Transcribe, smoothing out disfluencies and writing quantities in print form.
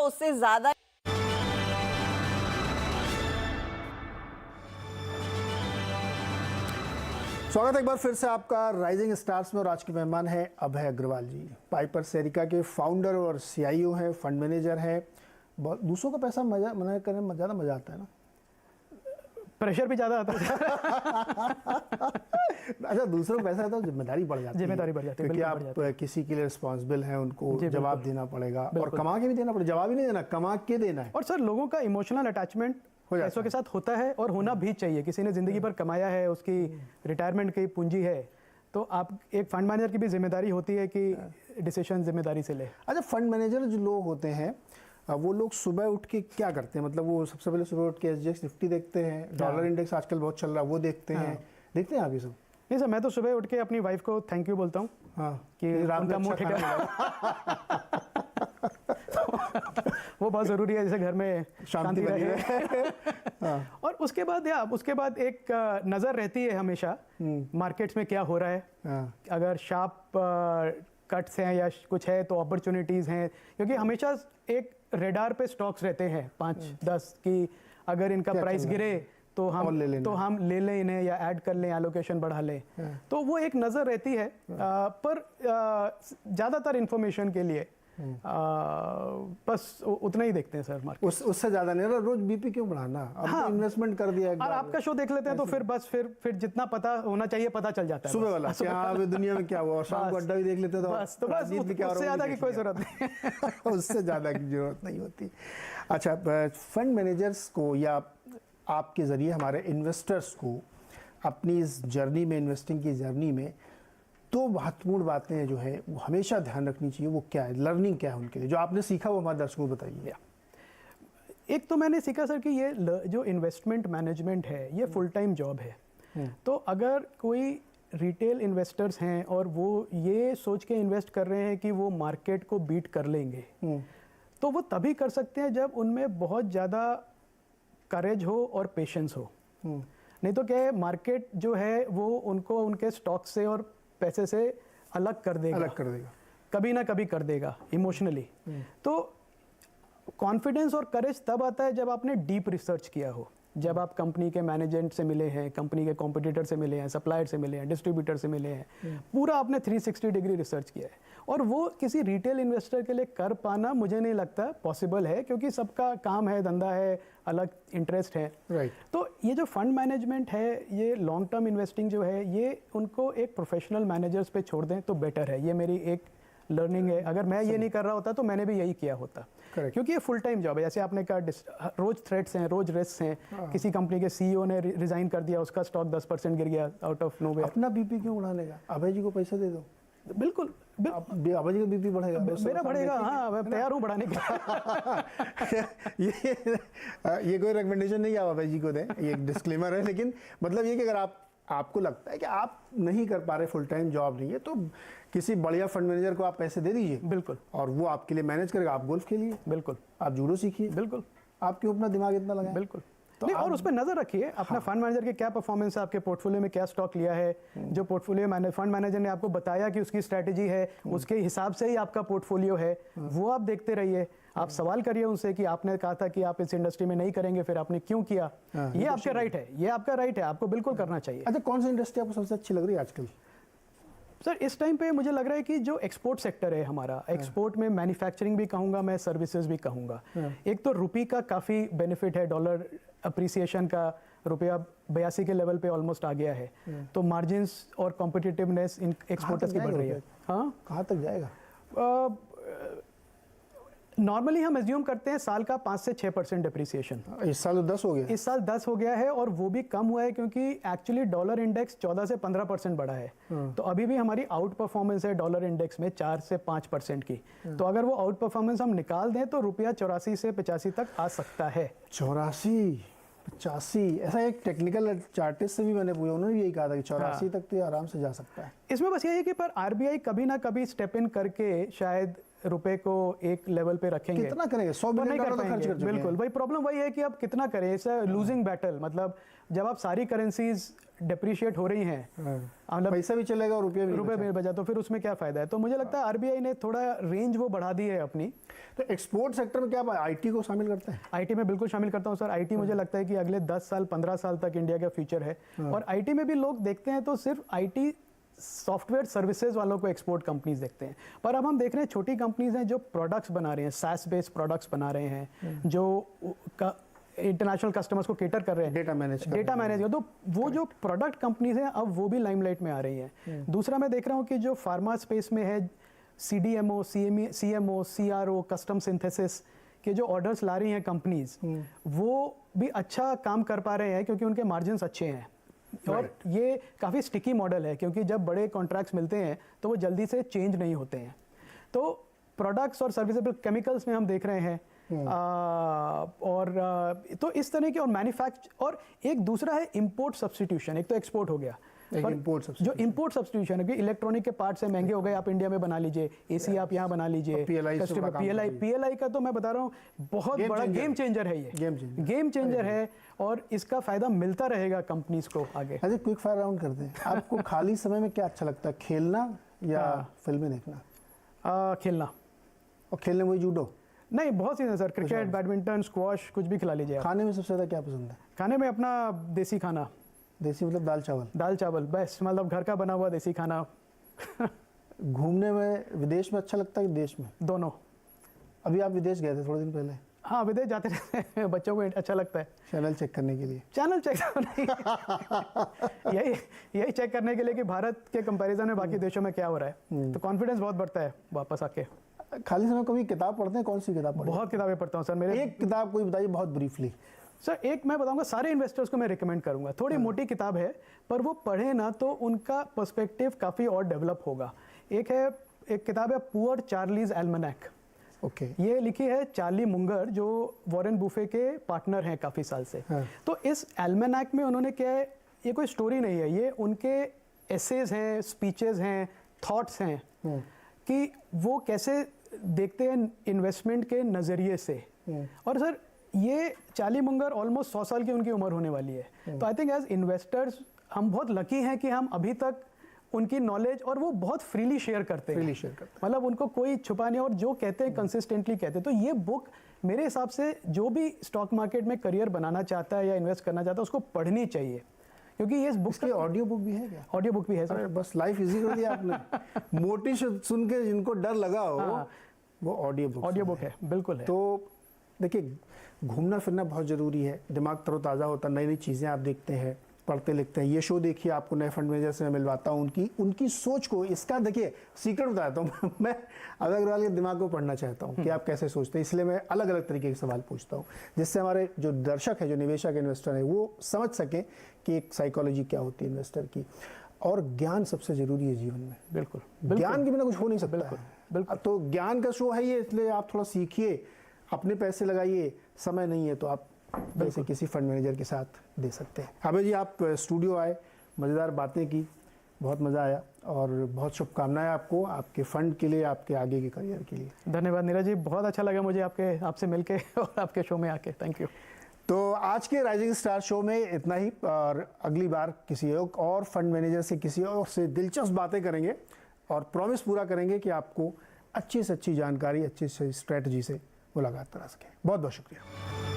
उससे ज्यादा। स्वागत है एक बार फिर से आपका राइजिंग स्टार्स में, और आज के मेहमान हैं अभय अग्रवाल जी। पाइपर सेरिका के फाउंडर और सीईओ हैं, फंड मैनेजर हैं। बहुत दूसरों का पैसा मैनेज करने में ज़्यादा मजा आता है ना? प्रेशर भी ज़्यादा आता है। अच्छा, दूसरों का पैसा है तो जिम्मेदारी बढ़ जाती है। जिम्मेदारी बढ़ जाती है क्योंकि आप किसी के लिए रिस्पॉन्सिबल हैं, उनको जवाब देना पड़ेगा, और कमा के भी देना पड़ेगा। जवाब ही नहीं देना, कमा के देना है। और सर, लोगों का इमोशनल अटैचमेंट पैसों के साथ होता है, और होना भी चाहिए। किसी ने जिंदगी भर कमाया है, उसकी रिटायरमेंट की पूंजी है, तो आप एक फंड मैनेजर की भी जिम्मेदारी होती है कि डिसीजन जिम्मेदारी से ले। अच्छा, फंड मैनेजर जो लोग होते हैं वो लोग सुबह उठ के क्या करते हैं? मतलब वो सबसे पहले सुबह उठ के SGX निफ्टी देखते हैं, डॉलर इंडेक्स आजकल बहुत चल रहा है वो देखते हैं। देखते हैं आप ये सब? नहीं सर, मैं तो सुबह उठ के अपनी वाइफ को थैंक यू बोलता हूँ। हाँ, कि रात का मुंह ठीक है। वो बहुत ज़रूरी है, जैसे घर में शांति रहे। हाँ। और उसके बाद एक नज़र रहती है हमेशा मार्केट्स में क्या हो रहा है। हाँ। अगर शार्प कट्स हैं या कुछ है तो अपॉर्चुनिटीज़ हैं, क्योंकि हमेशा एक रेडार पे स्टॉक्स रहते हैं 5-10 की अगर इनका प्राइस गिरे तो हम ले लें इन्हें, या ऐड कर लें, एलोकेशन बढ़ा लें। तो वो एक नज़र रहती है। पर ज़्यादातर इंफॉर्मेशन के लिए बस उतना ही देखते हैं सर मार्केट। उससे ज़्यादा नहीं। रोज BP क्यों बढ़ाना? अब इन्वेस्टमेंट कर दिया और आपका शो देख लेते हैं तो फिर जितना पता होना चाहिए पता चल जाता है। सुबह वाला क्या दुनिया में क्या हुआ, और शाम को अड्डा भी देख लेते हैं तो बस उससे ज़्यादा की कोई ज़रूरत नहीं। उससे ज़्यादा की जरूरत नहीं होती। अच्छा, फंड मैनेजर्स को या आपके ज़रिए हमारे इन्वेस्टर्स को अपनी इस जर्नी में, इन्वेस्टिंग की जर्नी में, दो महत्वपूर्ण बातें जो है वो हमेशा ध्यान रखनी चाहिए। वो क्या है, लर्निंग क्या है उनके लिए, जो आपने सीखा वो हमारे दर्शकों को बताइए। एक तो मैंने सीखा सर कि ये जो इन्वेस्टमेंट मैनेजमेंट है ये फुल टाइम जॉब है। तो अगर कोई रिटेल इन्वेस्टर्स हैं और वो ये सोच के इन्वेस्ट कर रहे हैं कि वो मार्केट को बीट कर लेंगे, तो वो तभी कर सकते हैं जब उनमें बहुत ज़्यादा करेज हो और पेशेंस हो। नहीं तो क्या है, मार्केट जो है वो उनको उनके स्टॉक से और पैसे से अलग कर देगा, कभी ना कभी कर देगा इमोशनली। तो कॉन्फिडेंस और करेज तब आता है जब आपने डीप रिसर्च किया हो, जब आप कंपनी के मैनेजमेंट से मिले हैं, कंपनी के कॉम्पिटिटर से मिले हैं, सप्लायर से मिले हैं, डिस्ट्रीब्यूटर से मिले हैं, पूरा आपने 360 डिग्री रिसर्च किया है। और वो किसी रिटेल इन्वेस्टर के लिए कर पाना मुझे नहीं लगता पॉसिबल है, क्योंकि सबका काम है, धंधा है, अलग इंटरेस्ट है। तो ये जो फंड मैनेजमेंट है, ये लॉन्ग टर्म इन्वेस्टिंग जो है, ये उनको एक प्रोफेशनल मैनेजर्स पे छोड़ दें तो बेटर है। ये मेरी एक लर्निंग है। अगर मैं ये नहीं कर रहा होता तो मैंने भी यही किया होता। क्योंकि ये फुल टाइम जॉब है। जैसे आपने कहा, रोज थ्रेट्स हैं, रोज रिस्क हैं। किसी कंपनी के CEO ने रिजाइन कर दिया, उसका स्टॉक 10% गिर गया आउट ऑफ नोवेयर। अपना BP क्यों उड़ाने का? अभय जी को पैसा दे दो। बिल्कुल, अभय जी का BP बढ़ेगा, मेरा बढ़ेगा। हाँ, मैं तैयार हूँ बढ़ाने का। ये कोई रिकमेंडेशन नहीं आप अभय जी को दें, ये एक डिस्क्लेमर है। लेकिन मतलब ये कि अगर आपको लगता है कि आप नहीं कर पा रहे, फुल टाइम जॉब नहीं है, तो किसी बढ़िया फंड मैनेजर को आप पैसे दे दीजिए। बिल्कुल। और वो आपके लिए मैनेज करेगा। आप गोल्फ खेलिए, बिल्कुल। आप जूडो सीखिए, बिल्कुल। आप क्यों अपना दिमाग इतना लगाएं? बिल्कुल। तो नहीं, और उस पर नजर रखिए अपना फंड मैनेजर के क्या परफॉर्मेंस है, आपके पोर्टफोलियो में क्या स्टॉक लिया है। जो पोर्टफोलियो फंड मैनेजर ने आपको बताया कि उसकी स्ट्रैटेजी है, उसके हिसाब से ही आपका पोर्टफोलियो है, वो आप देखते रहिए। आप सवाल करिए उनसे कि आपने कहा था कि आप इस इंडस्ट्री में नहीं करेंगे, फिर आपने क्यों किया। ये आपका राइट है, ये आपका राइट है, आपको बिल्कुल करना चाहिए। अच्छा, कौन सी इंडस्ट्री आपको सबसे अच्छी लग रही है आजकल? सर, इस टाइम पे मुझे लग रहा है कि जो एक्सपोर्ट सेक्टर है हमारा, एक्सपोर्ट में मैन्युफैक्चरिंग भी कहूँगा मैं, सर्विसेज भी कहूँगा। एक तो रुपये का काफ़ी बेनिफिट है, डॉलर अप्रिसिएशन का, रुपया 82 के लेवल पे ऑलमोस्ट आ गया है। तो मार्जिन्स और कॉम्पिटिटिवनेस इन एक्सपोर्टर्स की बढ़ रही है। हाँ, कहाँ तक जाएगा? नॉर्मली हम एज्यूम करते हैं साल का 5 से 6% डिप्रिसिएशन। इस साल 10 हो गया। इस साल 10 हो गया है, और वो भी कम हुआ है क्योंकि एक्चुअली डॉलर इंडेक्स 14 से 15% बढ़ा है। तो अभी भी हमारी आउट परफॉर्मेंस है डॉलर इंडेक्स में 4 से 5% की। तो अगर वो आउट परफॉर्मेंस हम निकाल दें तो रुपया 84 से 85 तक आ सकता है। 84 ऐसा एक टेक्निकल चार्टिस्ट से भी मैंने पूछा, उन्होंने भी यही कहा था कि 84 तक तो आराम से जा सकता है। इसमें बस यही है कि पर RBI कभी ना कभी स्टेप इन करके शायद रुपए को एक लेवल पे रखेंगे कितना करेंगे? 100 वो बिलियन नहीं कर डॉलर तो खर्च पाएंगे। कर चुके हैं। बिल्कुल, वही प्रॉब्लम वही है कि आप कितना करें, इट्स लूजिंग बैटल। मतलब जब आप सारी करेंसीज डिप्रिशिएट हो रही हैं, मतलब पैसा भी चलेगा और रुपये में बचा, तो फिर उसमें क्या फायदा है। तो मुझे लगता है आरबीआई ने थोड़ा रेंज वो बढ़ा दी है अपनी। तो एक्सपोर्ट सेक्टर में क्या आप आईटी को शामिल करते हैं? आईटी में बिल्कुल शामिल करता हूँ सर। आईटी मुझे लगता है कि अगले 10 साल 15 साल तक इंडिया का फ्यूचर है। और आईटी में भी लोग देखते हैं तो सिर्फ आईटी सॉफ्टवेयर सर्विसेज वालों को एक्सपोर्ट कंपनीज देखते हैं, पर अब हम देख रहे हैं छोटी कंपनीज हैं जो प्रोडक्ट्स बना रहे हैं, सैस बेस्ड प्रोडक्ट्स बना रहे हैं, जो इंटरनेशनल कस्टमर्स को केटर कर रहे हैं, डेटा मैनेज तो वो जो प्रोडक्ट कंपनीज हैं अब वो भी लाइमलाइट में आ रही हैं। दूसरा मैं देख रहा हूँ कि जो फार्मा स्पेस में है, CDMO, CMO, CRO, custom synthesis के जो ऑर्डर्स ला रही हैं कंपनीज, वो भी अच्छा काम कर पा रहे हैं क्योंकि उनके मार्जिन्स अच्छे हैं। और ये काफ़ी स्टिकी मॉडल है क्योंकि जब बड़े कॉन्ट्रैक्ट्स मिलते हैं तो वो जल्दी से चेंज नहीं होते हैं। तो प्रोडक्ट्स और सर्विसेबल केमिकल्स में हम देख रहे हैं तो इस तरह के, और मैन्युफैक्चर, और एक दूसरा है इंपोर्ट सब्स्टिट्यूशन। एक तो एक्सपोर्ट हो गया, जो इंपोर्ट सब्स्टिट्यूशन है कि इलेक्ट्रॉनिक के पार्ट्स है महंगे हो गए, आप इंडिया में बना लीजिए, एसी आप यहाँ बना लीजिए, पीएलआई का तो मैं बता रहा हूँ बहुत बड़ा गेम चेंजर है। ये गेम चेंजर है और इसका फायदा मिलता रहेगा कंपनीज को आगे। अरे क्विक फायर राउंड करते हैं। आपको खाली समय में क्या अच्छा लगता है, खेलना या फिल्में देखना? खेलना। और खेलने में जूडो? नहीं, बहुत सी सर, क्रिकेट, बैडमिंटन, स्क्वॉश, कुछ भी खिला लीजिए आप। खाने में सबसे ज़्यादा क्या पसंद है? खाने में अपना देसी खाना। देसी मतलब दाल चावल? दाल चावल बेस्ट, मतलब घर का बना हुआ देसी खाना। घूमने में विदेश में अच्छा लगता है कि देश में? दोनों। अभी आप विदेश गए थे थोड़े दिन पहले? हाँ, विदेश जाते रहते हैं, बच्चों को अच्छा लगता है। चैनल चेक करने के लिए? चैनल चेक यही चेक करने के लिए कि भारत के कंपैरिजन में बाकी देशों में क्या हो रहा है, तो कॉन्फिडेंस बहुत बढ़ता है वापस आके। खाली समय कभी किताब पढ़ते हैं? कौन सी किताब पढ़ते हैं? बहुत किताबें पढ़ता हूँ सर। मेरे एक किताब कोई बताइए बहुत ब्रीफली। सर एक मैं बताऊंगा, सारे इन्वेस्टर्स को मैं रिकमेंड करूंगा। थोड़ी मोटी किताब है पर वो पढ़े ना तो उनका पर्सपेक्टिव काफ़ी और डेवलप होगा। एक किताब है पुअर चार्लीज एल्मनैक। ओके। ये लिखी है चार्ली मुंगर जो वॉरेन बुफे के पार्टनर हैं काफ़ी साल से। तो इस एल्मनैक में उन्होंने क्या है, ये कोई स्टोरी नहीं है, ये उनके एसेज हैं, स्पीचेस हैं, थॉट्स हैं कि वो कैसे देखते हैं इन्वेस्टमेंट के नज़रिए से। और सर ये चार्ली मुंगर ऑलमोस्ट 100 साल की उनकी उम्र होने वाली है। तो आई थिंक एज इन्वेस्टर्स हम बहुत लकी हैं कि हम अभी तक उनकी नॉलेज, और वो बहुत फ्रीली शेयर करते हैं, मतलब उनको कोई छुपा नहीं, और जो कहते हैं कंसिस्टेंटली कहते हैं। तो ये बुक मेरे हिसाब से जो भी स्टॉक मार्केट में करियर बनाना चाहता है या इन्वेस्ट करना चाहता है उसको पढ़नी चाहिए, क्योंकि ये बुक की ऑडियो बुक भी है क्या? ऑडियो बुक भी है सर। बस लाइफ इजी कर दिया आपने। मोटी सुन के जिनको डर लगा हो वो ऑडियो बुक है, बिल्कुल है। तो देखिए, घूमना फिरना बहुत ज़रूरी है, दिमाग तरोताज़ा होता है, नई नई चीज़ें आप देखते हैं, पढ़ते लिखते हैं। ये शो देखिए, आपको नए फंड मैनेजर से मैं मिलवाता हूँ, उनकी सोच को, इसका देखिए सीक्रेट बताता हूँ। मैं अभय अग्रवाल के दिमाग को पढ़ना चाहता हूँ कि आप कैसे सोचते हैं, इसलिए मैं अलग अलग तरीके के सवाल पूछता हूँ जिससे हमारे जो दर्शक है, जो निवेशक इन्वेस्टर है, वो समझ सकें कि एक साइकोलॉजी क्या होती है इन्वेस्टर की। और ज्ञान सबसे ज़रूरी है जीवन में। बिल्कुल, ज्ञान के बिना कुछ हो नहीं सकता। बिल्कुल। तो ज्ञान का शो है ये, इसलिए आप थोड़ा सीखिए, अपने पैसे लगाइए। समय नहीं है तो आप वैसे किसी फंड मैनेजर के साथ दे सकते हैं। अभय जी, आप स्टूडियो आए, मज़ेदार बातें की, बहुत मज़ा आया, और बहुत शुभकामनाएं आपको, आपके फंड के लिए, आपके आगे के करियर के लिए। धन्यवाद नीरज जी, बहुत अच्छा लगा मुझे आपसे मिलके और आपके शो में आके। Thank you. तो आज के राइजिंग स्टार शो में इतना ही, और अगली बार किसी और फंड मैनेजर से, किसी और से दिलचस्प बातें करेंगे, और प्रॉमिस पूरा करेंगे कि आपको अच्छी से अच्छी जानकारी, अच्छी से स्ट्रेटजी से मुलाकात करा सके। बहुत बहुत शुक्रिया।